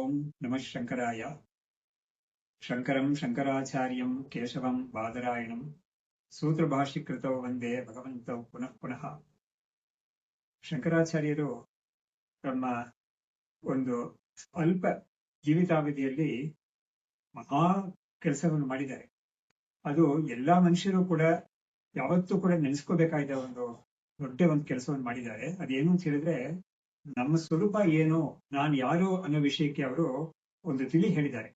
ಓಂ ನಮಃ ಶಂಕರಾಯ. ಶಂಕರಂ ಶಂಕರಾಚಾರ್ಯಂ ಕೇಶವಂ ಬಾದರಾಯಣಂ ಸೂತ್ರಭಾಷ್ಯಕೃತೌ ವಂದೇ ಭಗವಂತೌ ಪುನಃ ಪುನಃ. ಶಂಕರಾಚಾರ್ಯರು ತಮ್ಮ ಒಂದು ಅಲ್ಪ ಜೀವಿತಾವಧಿಯಲ್ಲಿ ಮಹಾ ಕೆಲಸವನ್ನು ಮಾಡಿದ್ದಾರೆ. ಅದು ಎಲ್ಲಾ ಮನುಷ್ಯರು ಕೂಡ ಯಾವತ್ತೂ ಕೂಡ ನೆನೆಸ್ಕೋಬೇಕಾದ ಒಂದು ದೊಡ್ಡ ಒಂದು ಕೆಲಸವನ್ನು ಮಾಡಿದ್ದಾರೆ. ಅದೇನು ಅಂತ ಹೇಳಿದ್ರೆ, ನಮ್ಮ ಸ್ವರೂಪ ಏನು, ನಾನು ಯಾರು ಅನ್ನೋ ವಿಷಯಕ್ಕೆ ಅವರು ಒಂದು ತಿಳಿ ಹೇಳಿದ್ದಾರೆ.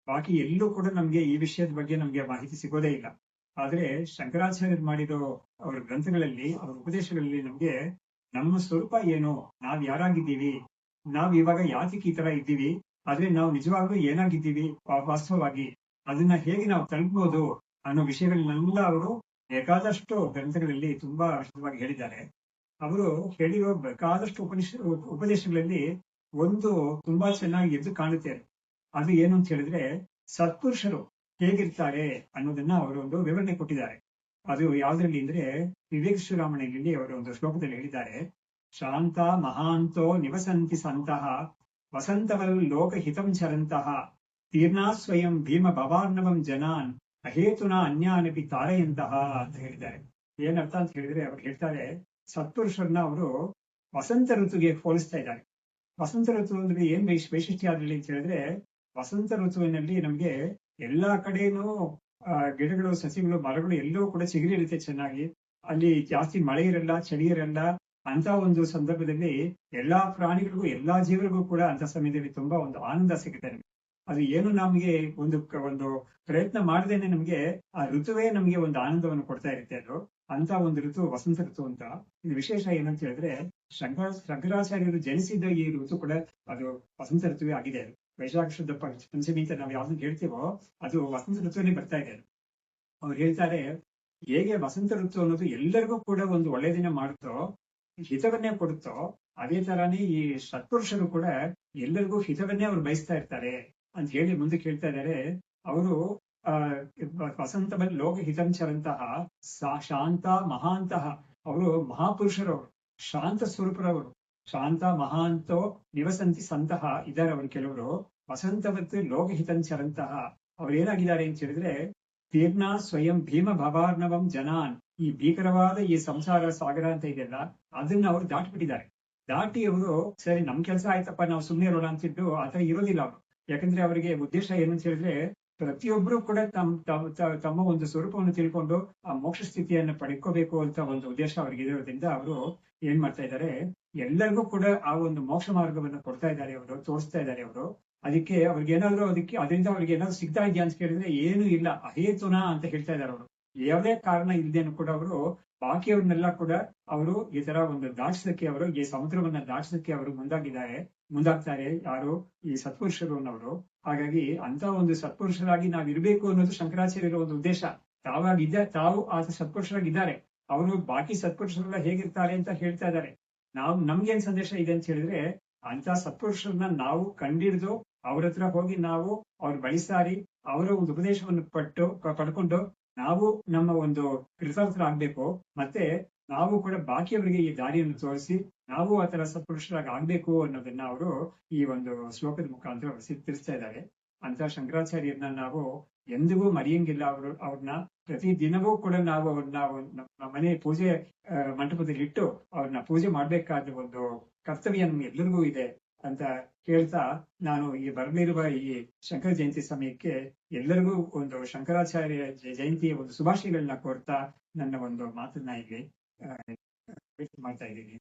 ಬಾಕಿ ಎಲ್ಲೂ ಕೂಡ ನಮ್ಗೆ ಈ ವಿಷಯದ ಬಗ್ಗೆ ನಮ್ಗೆ ಮಾಹಿತಿ ಸಿಗೋದೇ ಇಲ್ಲ. ಆದ್ರೆ ಶಂಕರಾಚಾರ್ಯರು ಮಾಡಿರೋ ಅವರ ಗ್ರಂಥಗಳಲ್ಲಿ, ಅವರ ಉಪದೇಶಗಳಲ್ಲಿ ನಮ್ಗೆ ನಮ್ಮ ಸ್ವರೂಪ ಏನು, ನಾವ್ ಯಾರಾಗಿದ್ದೀವಿ, ನಾವ್ ಇವಾಗ ಯಾತಕ್ಕೆ ಈ ತರ ಇದ್ದೀವಿ, ಆದ್ರೆ ನಾವು ನಿಜವಾಗ್ಲೂ ಏನಾಗಿದ್ದೀವಿ ವಾಸ್ತವವಾಗಿ, ಅದನ್ನ ಹೇಗೆ ನಾವು ತಲುಪಬಹುದು ಅನ್ನೋ ವಿಷಯಗಳನ್ನೆಲ್ಲ ಅವರು ಬೇಕಾದಷ್ಟು ಗ್ರಂಥಗಳಲ್ಲಿ ತುಂಬಾ ವಿಶದವಾಗಿ ಹೇಳಿದ್ದಾರೆ. ಅವರು ಹೇಳಿರೋ ಬೇಕಾದಷ್ಟು ಉಪದೇಶಗಳಲ್ಲಿ ಒಂದು ತುಂಬಾ ಚೆನ್ನಾಗಿ ಎದ್ದು ಕಾಣುತ್ತೆ. ಅದು ಏನು ಅಂತ ಹೇಳಿದ್ರೆ, ಸತ್ಪುರುಷರು ಹೇಗಿರ್ತಾರೆ ಅನ್ನೋದನ್ನ ಅವರು ಒಂದು ವಿವರಣೆ ಕೊಟ್ಟಿದ್ದಾರೆ. ಅದು ಯಾವ್ದ್ರಲ್ಲಿ ಅಂದ್ರೆ, ವಿವೇಕ ಶಿರೋಮಣಿಯಲ್ಲಿ ಅವರು ಒಂದು ಶ್ಲೋಕದಲ್ಲಿ ಹೇಳಿದ್ದಾರೆ, ಶಾಂತ ಮಹಾಂತೋ ನಿವಸಂತಿ ಸಂತಹ ವಸಂತವಲ್ ಲೋಕ ಹಿತಂ ಚರಂತಹ ತೀರ್ಣಾ ಸ್ವಯಂ ಭೀಮ ಭವಾರ್ಣವಂ ಜನಾನ್ ಅಹೇತುನ ಅನ್ಯಾನಪಿ ತಾರೆಯಂತಹ ಅಂತ ಹೇಳಿದ್ದಾರೆ. ಏನರ್ಥ ಅಂತ ಹೇಳಿದ್ರೆ, ಅವ್ರು ಹೇಳ್ತಾರೆ, ಸತ್ಪುರುಷರನ್ನ ಅವರು ವಸಂತ ಋತುಗೆ ಹೋಲಿಸ್ತಾ ಇದ್ದಾರೆ. ವಸಂತ ಋತು ಅಂದ್ರೆ ಏನ್ ವೈಶಿಷ್ಟ್ಯ ಅದ್ರಲ್ಲಿ ಅಂತ ಹೇಳಿದ್ರೆ, ವಸಂತ ಋತುವಿನಲ್ಲಿ ನಮ್ಗೆ ಎಲ್ಲಾ ಕಡೆನೂ ಗಿಡಗಳು, ಸಸಿಗಳು, ಮರಗಳು ಎಲ್ಲವೂ ಕೂಡ ಚಿಗುರಿರುತ್ತೆ ಚೆನ್ನಾಗಿ. ಅಲ್ಲಿ ಜಾಸ್ತಿ ಮಳೆ ಇರಲ್ಲ, ಚಳಿ ಇರಲ್ಲ. ಅಂತ ಒಂದು ಸಂದರ್ಭದಲ್ಲಿ ಎಲ್ಲಾ ಪ್ರಾಣಿಗಳಿಗೂ, ಎಲ್ಲಾ ಜೀವರಿಗೂ ಕೂಡ ಅಂತ ಸಮಯದಲ್ಲಿ ತುಂಬಾ ಒಂದು ಆನಂದ ಸಿಗುತ್ತೆ. ಅದು ಏನು ನಮ್ಗೆ ಒಂದು ಪ್ರಯತ್ನ ಮಾಡದೇನೆ ನಮ್ಗೆ ಆ ಋತುವೇ ನಮ್ಗೆ ಒಂದು ಆನಂದವನ್ನು ಕೊಡ್ತಾ ಇರುತ್ತೆ. ಅದು ಅಂತ ಒಂದು ಋತು ವಸಂತ ಋತು ಅಂತ. ಇದು ವಿಶೇಷ ಏನಂತ ಹೇಳಿದ್ರೆ, ಶಂಕರಾಚಾರ್ಯರು ಜನಿಸಿದ ಈ ಋತು ಕೂಡ ಅದು ವಸಂತ ಋತುವೇ ಆಗಿದೆ. ವೈಶಾಖ ಶುದ್ಧ ಪಂಚಮಿ ಅಂತ ನಾವು ಯಾವ್ದನ್ನ ಹೇಳ್ತೀವೋ ಅದು ವಸಂತ ಋತುವೇ ಬರ್ತಾ ಇದೆ. ಅವ್ರು ಹೇಳ್ತಾರೆ, ಹೇಗೆ ವಸಂತ ಋತು ಅನ್ನೋದು ಎಲ್ಲರಿಗೂ ಕೂಡ ಒಂದು ಒಳ್ಳೆ ದಿನ ಮಾಡುತ್ತೋ, ಹಿತವನ್ನೇ ಕೊಡುತ್ತೋ, ಅದೇ ತರಾನೇ ಈ ಸತ್ಪುರುಷರು ಕೂಡ ಎಲ್ಲರಿಗೂ ಹಿತವನ್ನೇ ಅವ್ರು ಬಯಸ್ತಾ ಇರ್ತಾರೆ ಅಂತ ಹೇಳಿ ಮುಂದಕ್ಕೆ ಹೇಳ್ತಾ ಇದ್ದಾರೆ. ಅವರು ವಸಂತವಲ್ ಲೋಕ ಹಿತಂ ಚರಂತಹ ಶಾಂತ ಮಹಾಂತಹ, ಅವರು ಮಹಾಪುರುಷರವರು, ಶಾಂತ ಸ್ವರೂಪರವರು. ಶಾಂತ ಮಹಾಂತೋ ನಿವಸಂತಿ ಸಂತಹ ಇದ್ದಾರೆ ಅವರು ಕೆಲವರು. ವಸಂತವತ್ತು ಲೋಕ ಹಿತಂ ಚರಂತಹ, ಅವ್ರು ಏನಾಗಿದ್ದಾರೆ ಅಂತ ಹೇಳಿದ್ರೆ, ತೀರ್ಣಾ ಸ್ವಯಂ ಭೀಮ ಭವಾರ್ಣವಂ ಜನಾನ್, ಈ ಭೀಕರವಾದ ಈ ಸಂಸಾರ ಸಾಗರ ಅಂತ ಇದೆಯಲ್ಲ, ಅದನ್ನ ಅವರು ದಾಟಿಬಿಟ್ಟಿದ್ದಾರೆ. ದಾಟಿ ಅವರು ಸರಿ ನಮ್ ಕೆಲಸ ಆಯ್ತಪ್ಪ, ನಾವು ಸುಮ್ಮನೆ ಇರೋಣ ಅಂತಿದ್ದು ಆತರ ಇರೋದಿಲ್ಲ ಅವರು. ಯಾಕಂದ್ರೆ ಅವರಿಗೆ ಉದ್ದೇಶ ಏನು ಅಂತ ಹೇಳಿದ್ರೆ, ಪ್ರತಿಯೊಬ್ರು ಕೂಡ ತಮ್ಮ ಒಂದು ಸ್ವರೂಪವನ್ನು ತಿಳ್ಕೊಂಡು ಆ ಮೋಕ್ಷ ಸ್ಥಿತಿಯನ್ನು ಪಡ್ಕೋಬೇಕು ಅಂತ ಒಂದು ಉದ್ದೇಶ ಅವ್ರಿಗೆ ಇರೋದ್ರಿಂದ ಅವರು ಏನ್ ಮಾಡ್ತಾ ಇದ್ದಾರೆ, ಎಲ್ಲರಿಗೂ ಕೂಡ ಆ ಒಂದು ಮೋಕ್ಷ ಮಾರ್ಗವನ್ನು ಕೊಡ್ತಾ ಇದ್ದಾರೆ, ಅವರು ತೋರಿಸ್ತಾ ಇದ್ದಾರೆ ಅವರು. ಅದಕ್ಕೆ ಅವ್ರಿಗೆ ಏನಾದ್ರು ಅದರಿಂದ ಅವ್ರಿಗೆ ಏನಾದ್ರು ಸಿಗ್ತಾ ಇದೆಯಾ ಅಂತ ಕೇಳಿದ್ರೆ ಏನೂ ಇಲ್ಲ, ಅಹೇತುನ ಅಂತ ಹೇಳ್ತಾ ಇದ್ದಾರೆ ಅವರು. ಯಾವುದೇ ಕಾರಣ ಇಲ್ಲದೇನು ಕೂಡ ಅವರು ಬಾಕಿಯವ್ರನ್ನೆಲ್ಲ ಕೂಡ ಅವರು ಈ ತರ ಒಂದು ದಾಟಿಸಕ್ಕೆ, ಅವರು ಈ ಸಮುದ್ರವನ್ನ ದಾಟಿಸಕ್ಕೆ ಅವರು ಮುಂದಾಗ್ತಾರೆ ಯಾರು, ಈ ಸತ್ಪುರುಷರು ಅನ್ನೋರು. ಹಾಗಾಗಿ ಅಂತ ಒಂದು ಸತ್ಪುರುಷರಾಗಿ ನಾವ್ ಇರ್ಬೇಕು ಅನ್ನೋದು ಶಂಕರಾಚಾರ್ಯರ ಒಂದು ಉದ್ದೇಶ. ತಾವು ಆ ಸತ್ಪುರುಷರಾಗಿದ್ದಾರೆ. ಅವರು ಬಾಕಿ ಸತ್ಪುರುಷರೆಲ್ಲ ಹೇಗಿರ್ತಾರೆ ಅಂತ ಹೇಳ್ತಾ ಇದ್ದಾರೆ. ನಮ್ಗೇನ್ ಸಂದೇಶ ಇದೆ ಅಂತ ಹೇಳಿದ್ರೆ, ಅಂತ ಸತ್ಪುರುಷರನ್ನ ನಾವು ಕಂಡಿಡ್ದು ಅವ್ರ ಹತ್ರ ಹೋಗಿ ನಾವು ಅವ್ರ ಬಳಿಸಾರಿ ಅವರ ಒಂದು ಉಪದೇಶವನ್ನು ಪಡ್ಕೊಂಡು ನಾವು ನಮ್ಮ ಒಂದು ಕೃತಾರ್ಥರಾಗ್ಬೇಕು. ಮತ್ತೆ ನಾವು ಕೂಡ ಬಾಕಿಯವರಿಗೆ ಈ ದಾರಿಯನ್ನು ತೋರಿಸಿ ನಾವು ಆ ತರ ಸತ್ಪುರುಷರಾಗಿ ಆಗ್ಬೇಕು ಅನ್ನೋದನ್ನ ಅವರು ಈ ಒಂದು ಶ್ಲೋಕದ ಮುಖಾಂತರ ತಿಳಿಸ್ತಾ ಇದ್ದಾರೆ. ಅಂತ ಶಂಕರಾಚಾರ್ಯರನ್ನ ನಾವು ಎಂದಿಗೂ ಮರೆಯಂಗಿಲ್ಲ. ಅವ್ರನ್ನ ಪ್ರತಿ ದಿನವೂ ಕೂಡ ನಾವು ನಮ್ಮ ಮನೆ ಪೂಜೆ ಮಂಟಪದಲ್ಲಿ ಇಟ್ಟು ಅವ್ರನ್ನ ಪೂಜೆ ಮಾಡ್ಬೇಕಾದ ಒಂದು ಕರ್ತವ್ಯ ನಮ್ಗೆ ಎಲ್ಲರಿಗೂ ಇದೆ ಅಂತ ಹೇಳ್ತಾ, ನಾನು ಈ ಬರಲಿರುವ ಈ ಶಂಕರ ಜಯಂತಿ ಸಮಯಕ್ಕೆ ಎಲ್ಲರಿಗೂ ಒಂದು ಶಂಕರಾಚಾರ್ಯ ಜಯಂತಿಯ ಒಂದು ಶುಭಾಶಯಗಳನ್ನ ಕೋರ್ತಾ ನನ್ನ ಒಂದು ಮಾತನ್ನ ಇಲ್ಲಿ ಮಾಡ್ತಾ ಇದ್ದೀನಿ.